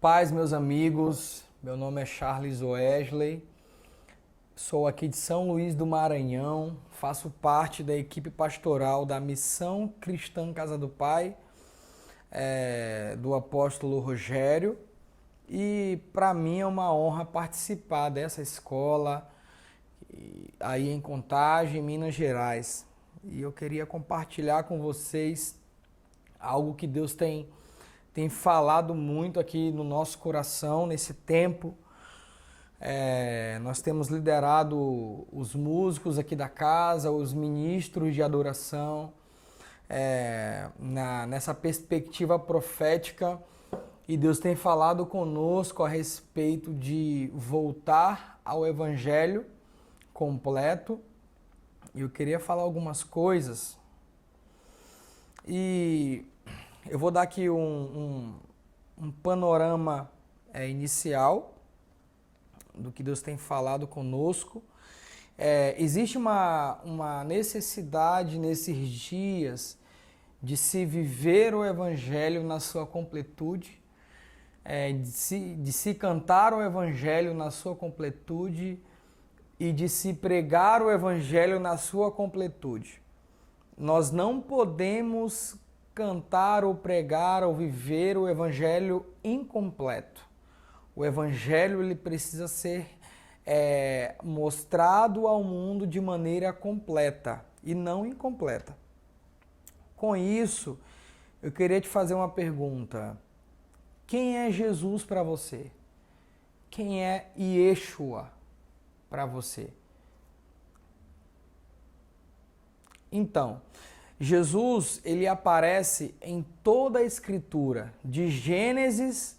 Paz, meus amigos, meu nome é Charles Wesley, sou aqui de São Luís do Maranhão, faço parte da equipe pastoral da Missão Cristã Casa do Pai, do apóstolo Rogério, e para mim é uma honra participar dessa escola aí em Contagem, Minas Gerais. E eu queria compartilhar com vocês algo que Deus tem falado muito aqui no nosso coração nesse tempo. Nós temos liderado os músicos aqui da casa, os ministros de adoração, nessa perspectiva profética, e Deus tem falado conosco a respeito de voltar ao Evangelho completo. E eu queria falar algumas coisas, e eu vou dar aqui um panorama inicial do que Deus tem falado conosco. Existe uma necessidade nesses dias de se viver o Evangelho na sua completude, de se cantar o Evangelho na sua completude e de se pregar o Evangelho na sua completude. Nós não podemos cantar ou pregar ou viver o Evangelho incompleto. O Evangelho ele precisa ser mostrado ao mundo de maneira completa e não incompleta. Com isso, eu queria te fazer uma pergunta. Quem é Jesus para você? Quem é Yeshua para você? Então, Jesus, ele aparece em toda a Escritura, de Gênesis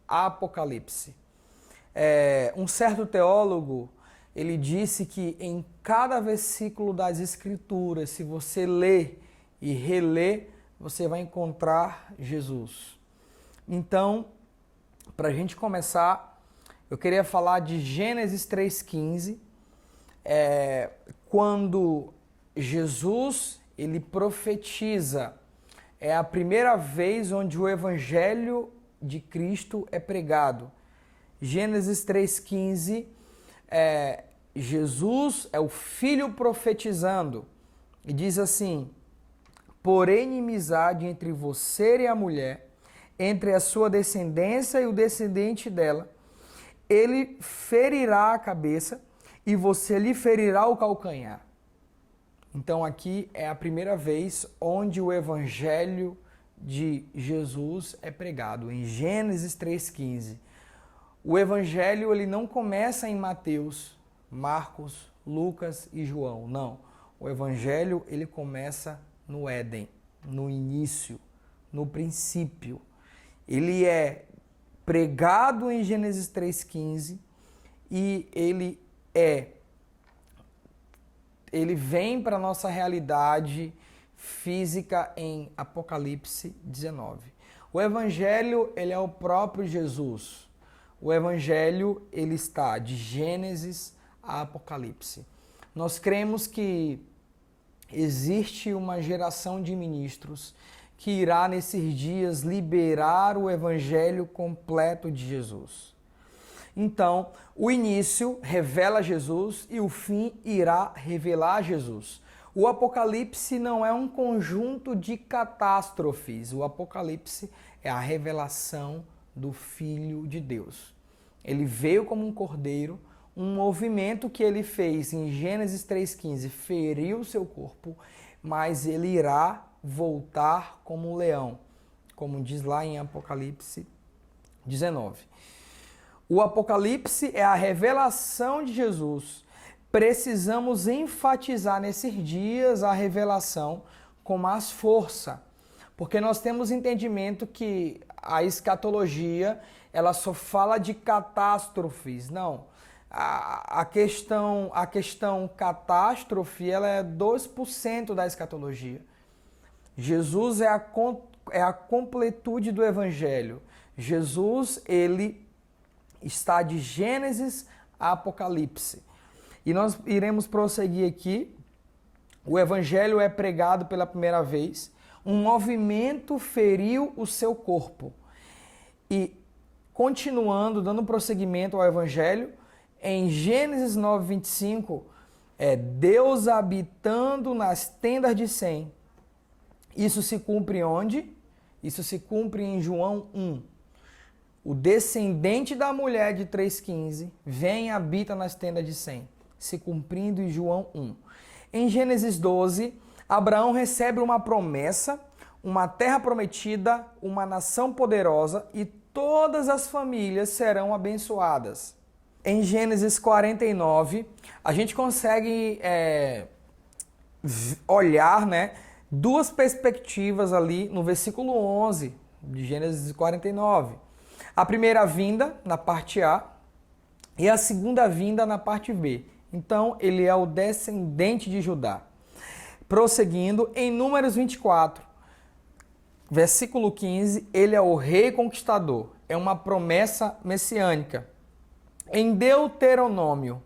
a Apocalipse. Um certo teólogo, ele disse que em cada versículo das Escrituras, se você ler e reler, você vai encontrar Jesus. Então, para a gente começar, eu queria falar de Gênesis 3,15, quando Jesus ele profetiza. É a primeira vez onde o Evangelho de Cristo é pregado. Gênesis 3,15, Jesus é o Filho profetizando. E diz assim: porém inimizade entre você e a mulher, entre a sua descendência e o descendente dela. Ele ferirá a cabeça e você lhe ferirá o calcanhar. Então aqui é a primeira vez onde o Evangelho de Jesus é pregado, em Gênesis 3,15. O Evangelho ele não começa em Mateus, Marcos, Lucas e João, não. O Evangelho ele começa no Éden, no início, no princípio. Ele é pregado em Gênesis 3,15 e ele vem para a nossa realidade física em Apocalipse 19. O Evangelho, ele é o próprio Jesus. O Evangelho, ele está de Gênesis a Apocalipse. Nós cremos que existe uma geração de ministros que irá nesses dias liberar o Evangelho completo de Jesus. Então, o início revela Jesus e o fim irá revelar Jesus. O Apocalipse não é um conjunto de catástrofes. O Apocalipse é a revelação do Filho de Deus. Ele veio como um cordeiro, um movimento que ele fez em Gênesis 3,15, feriu o seu corpo, mas ele irá voltar como um leão, como diz lá em Apocalipse 19. O Apocalipse é a revelação de Jesus. Precisamos enfatizar nesses dias a revelação com mais força, porque nós temos entendimento que a escatologia ela só fala de catástrofes. Não, a questão catástrofe ela é 2% da escatologia. Jesus é a completude do Evangelho. Jesus, ele está de Gênesis a Apocalipse. E nós iremos prosseguir aqui. O Evangelho é pregado pela primeira vez. Um movimento feriu o seu corpo. E continuando, dando prosseguimento ao Evangelho, em Gênesis 9, 25, é Deus habitando nas tendas de Sem. Isso se cumpre onde? Isso se cumpre em João 1. O descendente da mulher de 3,15 vem e habita nas tendas de Sem, se cumprindo em João 1. Em Gênesis 12, Abraão recebe uma promessa, uma terra prometida, uma nação poderosa e todas as famílias serão abençoadas. Em Gênesis 49, a gente consegue olhar, né, duas perspectivas ali no versículo 11 de Gênesis 49. A primeira vinda na parte A e a segunda vinda na parte B. Então, ele é o descendente de Judá. Prosseguindo, em Números 24, versículo 15, ele é o rei conquistador. É uma promessa messiânica. Em Deuteronômio,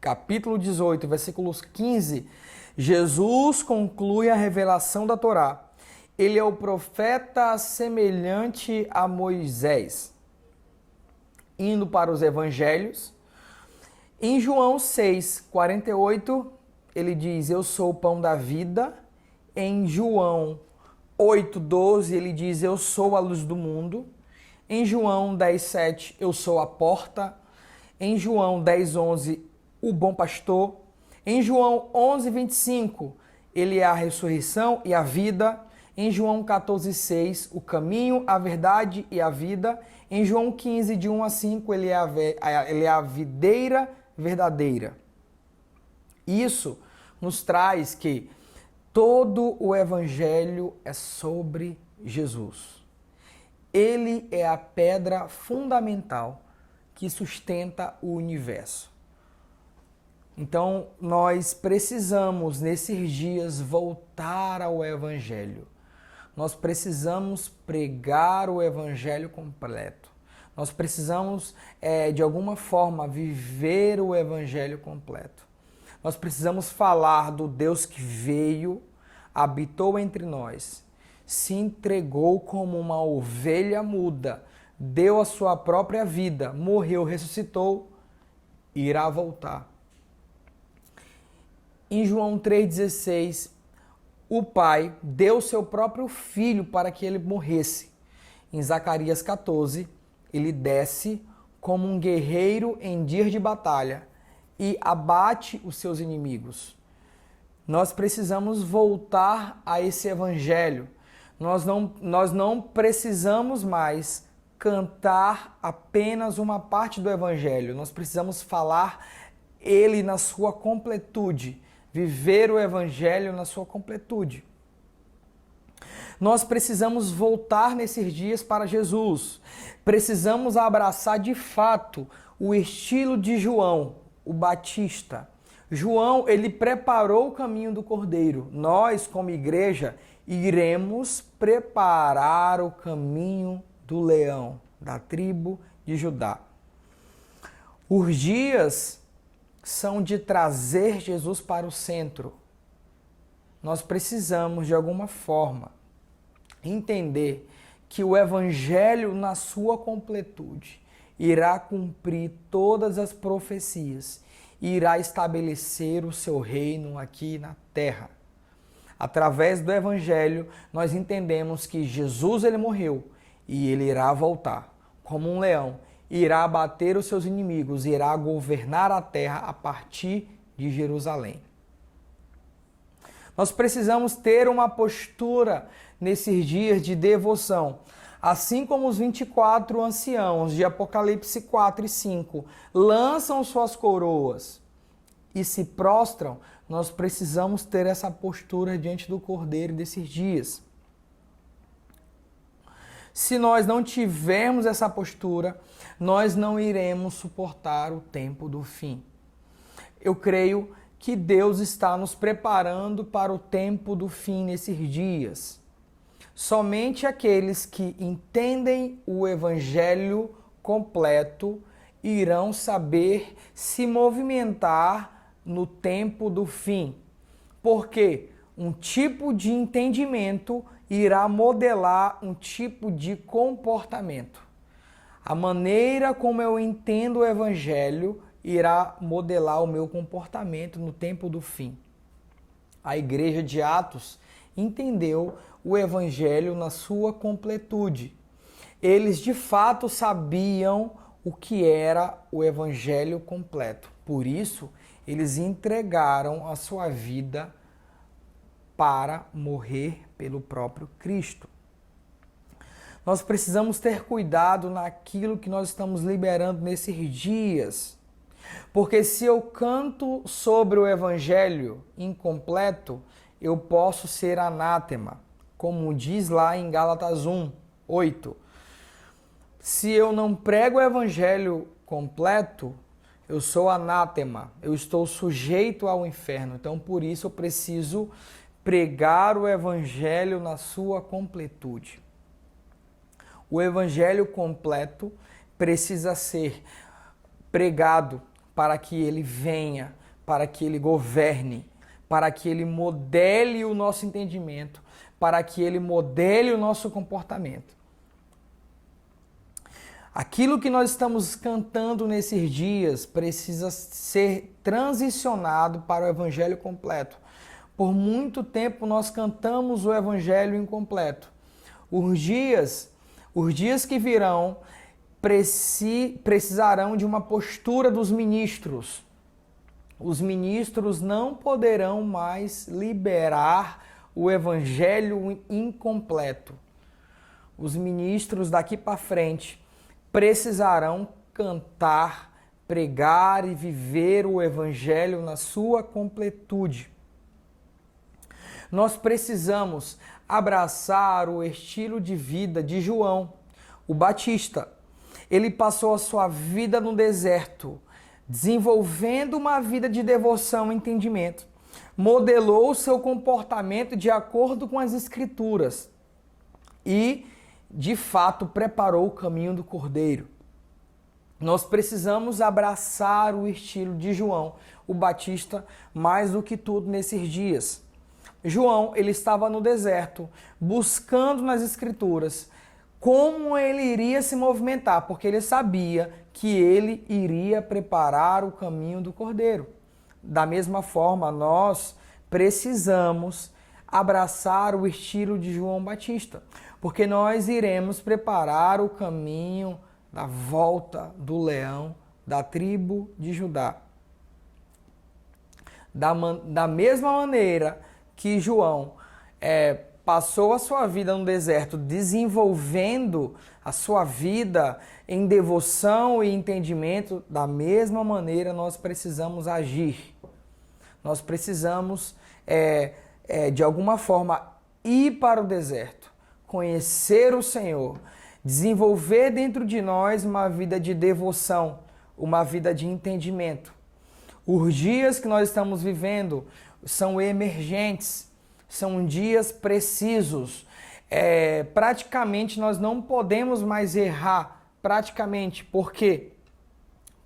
capítulo 18, versículos 15, Jesus conclui a revelação da Torá. Ele é o profeta semelhante a Moisés. Indo para os evangelhos, em João 6, 48, ele diz, eu sou o pão da vida. Em João 8, 12, ele diz, eu sou a luz do mundo. Em João 10, 7, eu sou a porta. Em João 10, 11, o bom pastor. Em João 11, 25, ele é a ressurreição e a vida. Em João 14, 6, o caminho, a verdade e a vida. Em João 15, de 1 a 5, ele é a videira verdadeira. Isso nos traz que todo o evangelho é sobre Jesus. Ele é a pedra fundamental que sustenta o universo. Então, nós precisamos, nesses dias, voltar ao Evangelho. Nós precisamos pregar o Evangelho completo. Nós precisamos, de alguma forma, viver o Evangelho completo. Nós precisamos falar do Deus que veio, habitou entre nós, se entregou como uma ovelha muda, deu a sua própria vida, morreu, ressuscitou, irá voltar. Em João 3,16, o Pai deu seu próprio Filho para que ele morresse. Em Zacarias 14, ele desce como um guerreiro em dias de batalha e abate os seus inimigos. Nós precisamos voltar a esse evangelho. Nós não precisamos mais cantar apenas uma parte do evangelho. Nós precisamos falar ele na sua completude, viver o evangelho na sua completude. Nós precisamos voltar nesses dias para Jesus. Precisamos abraçar de fato o estilo de João, o Batista. João, ele preparou o caminho do Cordeiro. Nós, como igreja, iremos preparar o caminho do leão, da tribo de Judá. Os dias são de trazer Jesus para o centro. Nós precisamos, de alguma forma, entender que o Evangelho, na sua completude, irá cumprir todas as profecias e irá estabelecer o seu reino aqui na terra. Através do Evangelho, nós entendemos que Jesus ele morreu e ele irá voltar como um leão, irá abater os seus inimigos, irá governar a terra a partir de Jerusalém. Nós precisamos ter uma postura nesses dias de devoção. Assim como os 24 anciãos de Apocalipse 4 e 5 lançam suas coroas e se prostram, nós precisamos ter essa postura diante do Cordeiro desses dias. Se nós não tivermos essa postura, nós não iremos suportar o tempo do fim. Eu creio que Deus está nos preparando para o tempo do fim nesses dias. Somente aqueles que entendem o Evangelho completo irão saber se movimentar no tempo do fim. Porque um tipo de entendimento irá modelar um tipo de comportamento. A maneira como eu entendo o Evangelho irá modelar o meu comportamento no tempo do fim. A igreja de Atos entendeu o Evangelho na sua completude. Eles de fato sabiam o que era o Evangelho completo. Por isso, eles entregaram a sua vida para morrer pelo próprio Cristo. Nós precisamos ter cuidado naquilo que nós estamos liberando nesses dias. Porque se eu canto sobre o Evangelho incompleto, eu posso ser anátema, como diz lá em Gálatas 1:8. Se eu não prego o Evangelho completo, eu sou anátema, eu estou sujeito ao inferno. Então, por isso, eu preciso pregar o Evangelho na sua completude. O Evangelho completo precisa ser pregado para que ele venha, para que ele governe, para que ele modele o nosso entendimento, para que ele modele o nosso comportamento. Aquilo que nós estamos cantando nesses dias precisa ser transicionado para o Evangelho completo. Por muito tempo nós cantamos o Evangelho incompleto. Os dias que virão precisarão de uma postura dos ministros. Os ministros não poderão mais liberar o Evangelho incompleto. Os ministros daqui para frente precisarão cantar, pregar e viver o Evangelho na sua completude. Nós precisamos abraçar o estilo de vida de João, o Batista. Ele passou a sua vida no deserto, desenvolvendo uma vida de devoção e entendimento. Modelou o seu comportamento de acordo com as Escrituras e, de fato, preparou o caminho do Cordeiro. Nós precisamos abraçar o estilo de João, o Batista, mais do que tudo nesses dias. João, ele estava no deserto, buscando nas Escrituras como ele iria se movimentar, porque ele sabia que ele iria preparar o caminho do Cordeiro. Da mesma forma, nós precisamos abraçar o estilo de João Batista, porque nós iremos preparar o caminho da volta do leão da tribo de Judá. Da mesma maneira que João passou a sua vida no deserto desenvolvendo a sua vida em devoção e entendimento, da mesma maneira nós precisamos agir. Nós precisamos, de alguma forma, ir para o deserto, conhecer o Senhor, desenvolver dentro de nós uma vida de devoção, uma vida de entendimento. Os dias que nós estamos vivendo são emergentes, são dias precisos. Praticamente nós não podemos mais errar, praticamente. Por quê?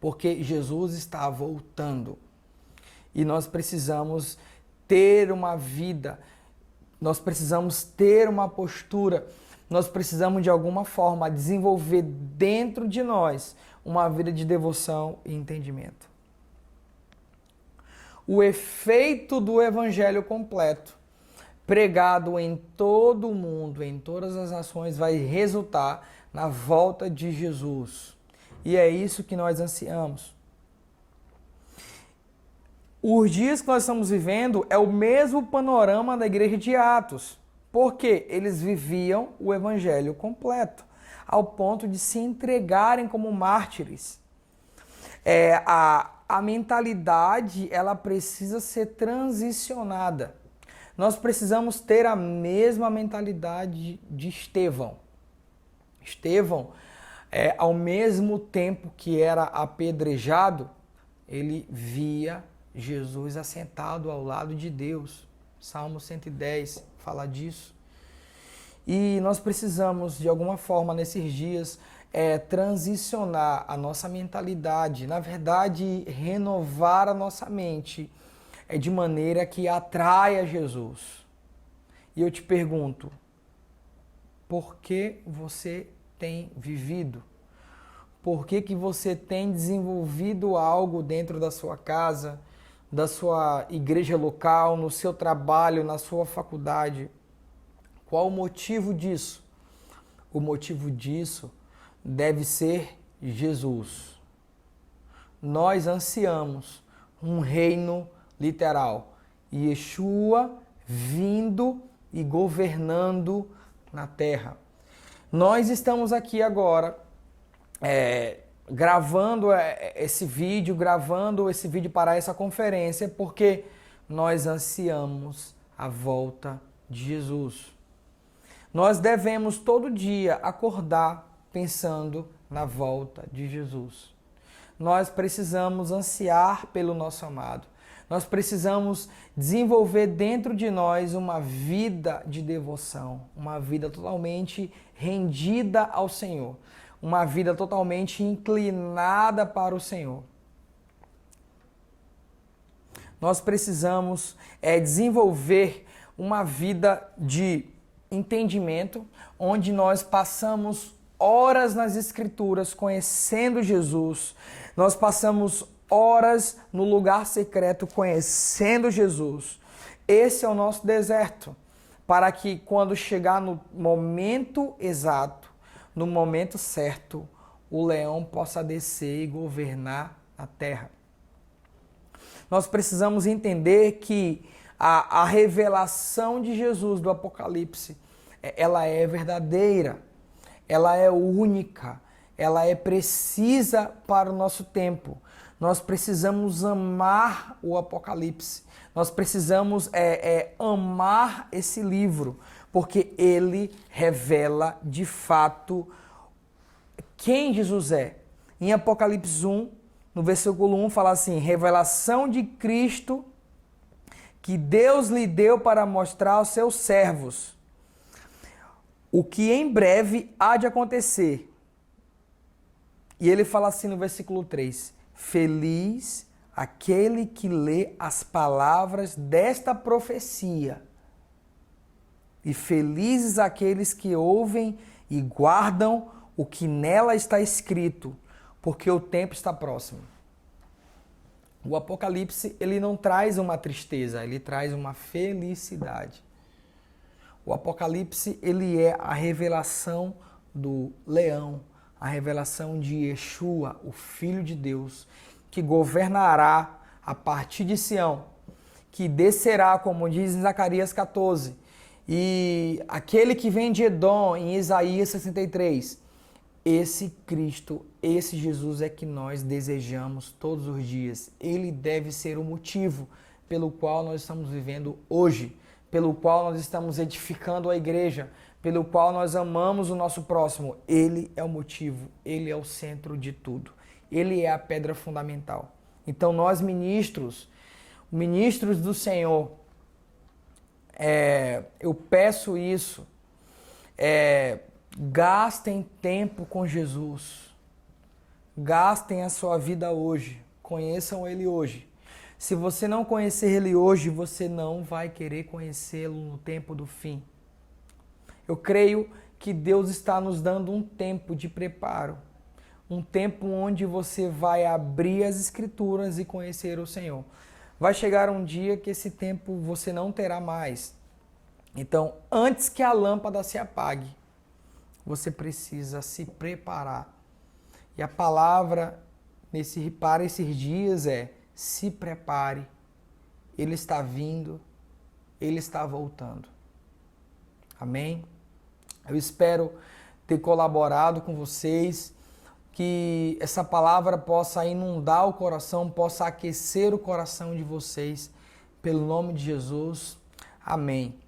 Porque Jesus está voltando. E nós precisamos ter uma vida, nós precisamos ter uma postura, nós precisamos de alguma forma desenvolver dentro de nós uma vida de devoção e entendimento. O efeito do Evangelho completo, pregado em todo o mundo, em todas as nações, vai resultar na volta de Jesus. E é isso que nós ansiamos. Os dias que nós estamos vivendo é o mesmo panorama da igreja de Atos, porque eles viviam o Evangelho completo, ao ponto de se entregarem como mártires. A mentalidade, ela precisa ser transicionada. Nós precisamos ter a mesma mentalidade de Estevão. Estevão, ao mesmo tempo que era apedrejado, ele via Jesus assentado ao lado de Deus. Salmo 110 fala disso. E nós precisamos, de alguma forma, nesses dias, transicionar a nossa mentalidade, na verdade, renovar a nossa mente, de maneira que atraia Jesus. E eu te pergunto, por que você tem vivido? por que que você tem desenvolvido algo dentro da sua casa, da sua igreja local, no seu trabalho, na sua faculdade. Qual o motivo disso? O motivo disso deve ser Jesus. Nós ansiamos um reino literal. Yeshua vindo e governando na terra. Nós estamos aqui agora gravando esse vídeo para essa conferência, porque nós ansiamos a volta de Jesus. Nós devemos todo dia acordar pensando na volta de Jesus. Nós precisamos ansiar pelo nosso amado. Nós precisamos desenvolver dentro de nós uma vida de devoção, uma vida totalmente rendida ao Senhor, uma vida totalmente inclinada para o Senhor. Nós precisamos desenvolver uma vida de entendimento, onde nós passamos horas nas Escrituras conhecendo Jesus, nós passamos horas no lugar secreto conhecendo Jesus. Esse é o nosso deserto, para que quando chegar no momento exato, no momento certo, o leão possa descer e governar a terra. Nós precisamos entender que a revelação de Jesus do Apocalipse, ela é verdadeira, ela é única, ela é precisa para o nosso tempo. Nós precisamos amar o Apocalipse, nós precisamos amar esse livro, porque ele revela de fato quem Jesus é. Em Apocalipse 1, no versículo 1, fala assim: revelação de Cristo que Deus lhe deu para mostrar aos seus servos o que em breve há de acontecer. E ele fala assim no versículo 3: feliz aquele que lê as palavras desta profecia, e felizes aqueles que ouvem e guardam o que nela está escrito, porque o tempo está próximo. O Apocalipse, ele não traz uma tristeza, ele traz uma felicidade. O Apocalipse, ele é a revelação do leão, a revelação de Yeshua, o Filho de Deus, que governará a partir de Sião, que descerá, como diz em Zacarias 14, e aquele que vem de Edom, em Isaías 63, esse Cristo, esse Jesus é que nós desejamos todos os dias. Ele deve ser o motivo pelo qual nós estamos vivendo hoje, pelo qual nós estamos edificando a igreja, pelo qual nós amamos o nosso próximo. Ele é o motivo, ele é o centro de tudo. Ele é a pedra fundamental. Então nós ministros do Senhor, eu peço isso, gastem tempo com Jesus, gastem a sua vida hoje, conheçam Ele hoje. Se você não conhecer Ele hoje, você não vai querer conhecê-lo no tempo do fim. Eu creio que Deus está nos dando um tempo de preparo, um tempo onde você vai abrir as Escrituras e conhecer o Senhor. Vai chegar um dia que esse tempo você não terá mais. Então, antes que a lâmpada se apague, você precisa se preparar. E a palavra para esses dias é: se prepare. Ele está vindo, ele está voltando. Amém? Eu espero ter colaborado com vocês, que essa palavra possa inundar o coração, possa aquecer o coração de vocês, pelo nome de Jesus. Amém.